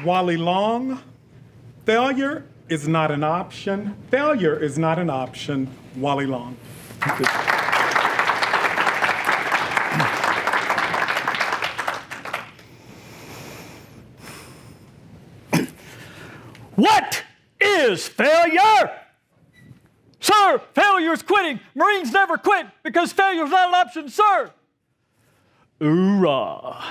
Wally Long, failure is not an option. Failure is not an option. Wally Long. What is failure? Sir, failure is quitting. Marines never quit because failure is not an option, sir. Hoorah.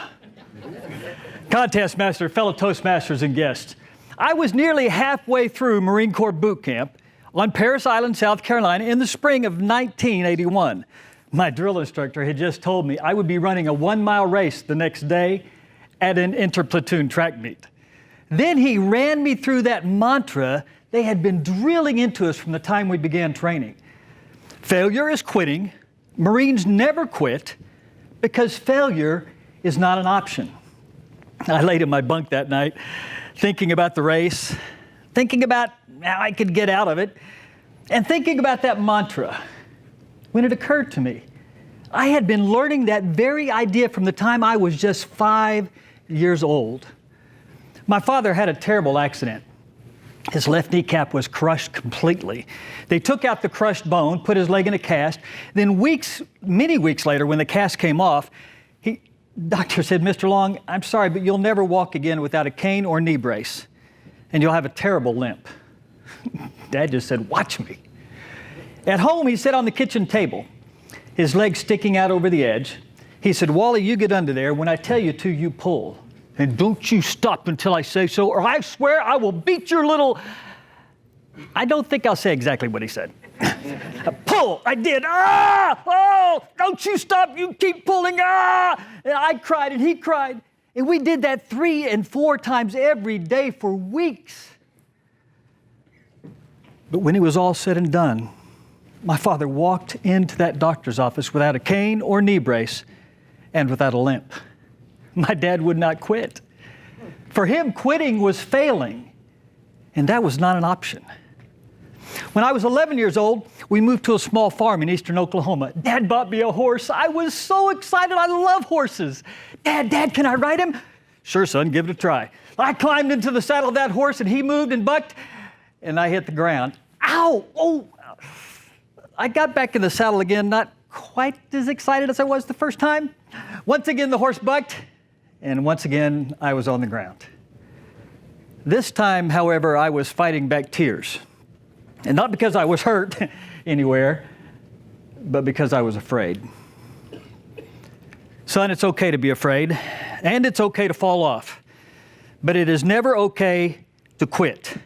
Contest master, fellow Toastmasters and guests. I was nearly halfway through Marine Corps boot camp on Parris Island, South Carolina in the spring of 1981. My drill instructor had just told me I would be running a 1-mile race the next day at an interplatoon track meet. Then he ran me through that mantra they had been drilling into us from the time we began training. Failure is quitting. Marines never quit because failure is not an option. I laid in my bunk that night thinking about the race, thinking about how I could get out of it, and thinking about that mantra when it occurred to me. I had been learning that very idea from the time I was just 5 years old. My father had a terrible accident. His left kneecap was crushed completely. They took out the crushed bone, put his leg in a cast. Then many weeks later, when the cast came off, doctor said, "Mr. Long, I'm sorry, but you'll never walk again without a cane or knee brace, and you'll have a terrible limp." Dad just said, "Watch me." At home, he sat on the kitchen table, his legs sticking out over the edge. He said, "Wally, you get under there. When I tell you to, you pull. And don't you stop until I say so, or I swear I will beat your little..." I don't think I'll say exactly what he said. Pull! I did. Ah! Oh! Don't you stop! You keep pulling! Ah! And I cried and he cried. And we did that 3 and 4 times every day for weeks. But when it was all said and done, my father walked into that doctor's office without a cane or knee brace and without a limp. My dad would not quit. For him, quitting was failing, and that was not an option. When I was 11 years old, we moved to a small farm in eastern Oklahoma. Dad bought me a horse. I was so excited. I love horses. Dad, can I ride him?" "Sure, son, give it a try." I climbed into the saddle of that horse, and he moved and bucked, and I hit the ground. Ow! Oh! I got back in the saddle again, not quite as excited as I was the first time. Once again, the horse bucked, and once again, I was on the ground. This time, however, I was fighting back tears. And not because I was hurt anywhere, but because I was afraid. Son, it's okay to be afraid, and it's okay to fall off. But it is never okay to quit.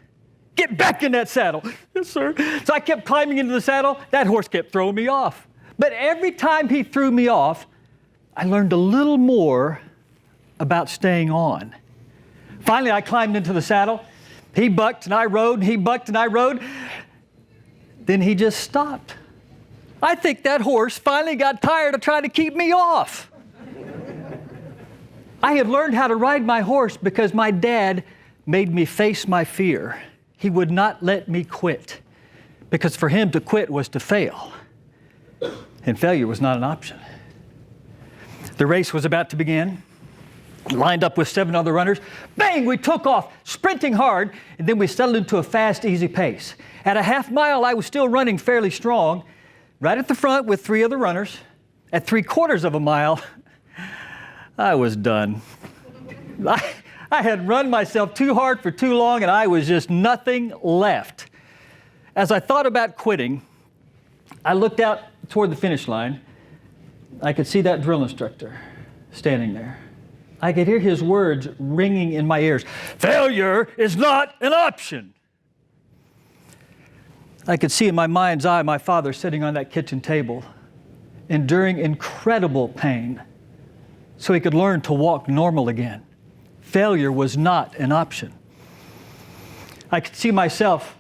Get back in that saddle. "Yes, sir." So I kept climbing into the saddle. That horse kept throwing me off. But every time he threw me off, I learned a little more about staying on. Finally, I climbed into the saddle. He bucked and I rode, and he bucked and I rode. Then he just stopped. I think that horse finally got tired of trying to keep me off. I had learned how to ride my horse because my dad made me face my fear. He would not let me quit because for him to quit was to fail, and failure was not an option. The race was about to begin. Lined up with 7 other runners. Bang, we took off, sprinting hard, and then we settled into a fast, easy pace. At a half mile, I was still running fairly strong, right at the front with 3 other runners. At 3/4 of a mile, I was done. I had run myself too hard for too long, and I was just nothing left. As I thought about quitting, I looked out toward the finish line. I could see that drill instructor standing there. I could hear his words ringing in my ears. "Failure is not an option." I could see in my mind's eye my father sitting on that kitchen table, enduring incredible pain so he could learn to walk normal again. Failure was not an option. I could see myself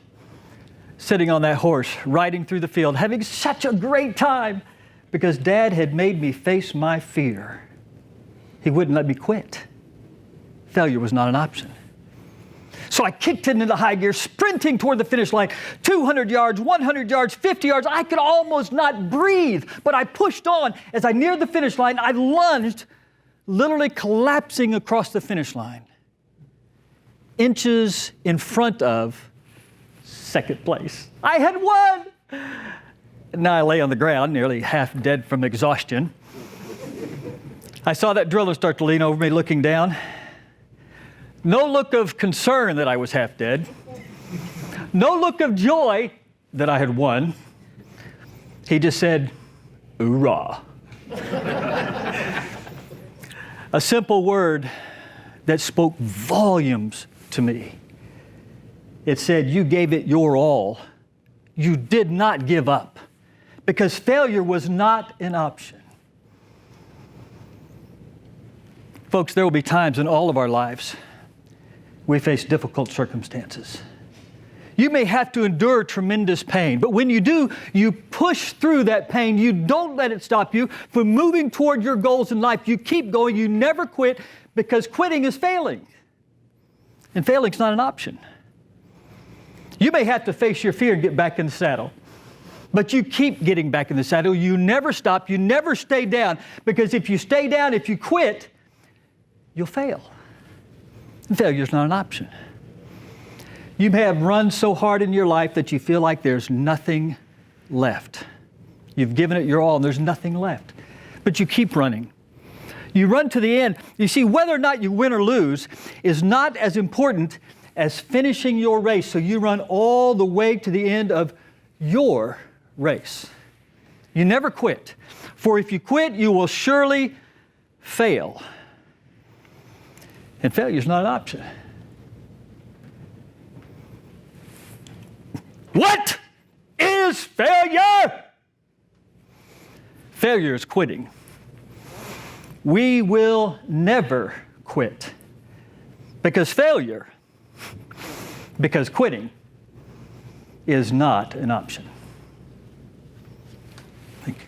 sitting on that horse, riding through the field, having such a great time because Dad had made me face my fear. He wouldn't let me quit. Failure was not an option. So I kicked it into high gear, sprinting toward the finish line. 200 yards, 100 yards, 50 yards. I could almost not breathe, but I pushed on. As I neared the finish line, I lunged, literally collapsing across the finish line. inches in front of second place. I had won! Now I lay on the ground, nearly half dead from exhaustion. I saw that driller start to lean over me, looking down. No look of concern that I was half dead. No look of joy that I had won. He just said, "Hoorah." A simple word that spoke volumes to me. It said, you gave it your all. You did not give up, because failure was not an option. Folks, there will be times in all of our lives we face difficult circumstances. You may have to endure tremendous pain, but when you do, you push through that pain. You don't let it stop you from moving toward your goals in life. You keep going. You never quit, because quitting is failing. And failing's not an option. You may have to face your fear and get back in the saddle, but you keep getting back in the saddle. You never stop. You never stay down, because if you stay down, if you quit, you'll fail. And failure's not an option. You may have run so hard in your life that you feel like there's nothing left. You've given it your all and there's nothing left. But you keep running. You run to the end. You see, whether or not you win or lose is not as important as finishing your race. So you run all the way to the end of your race. You never quit. For if you quit, you will surely fail. And failure is not an option. What is failure? Failure is quitting. We will never quit, because quitting is not an option. Thank you.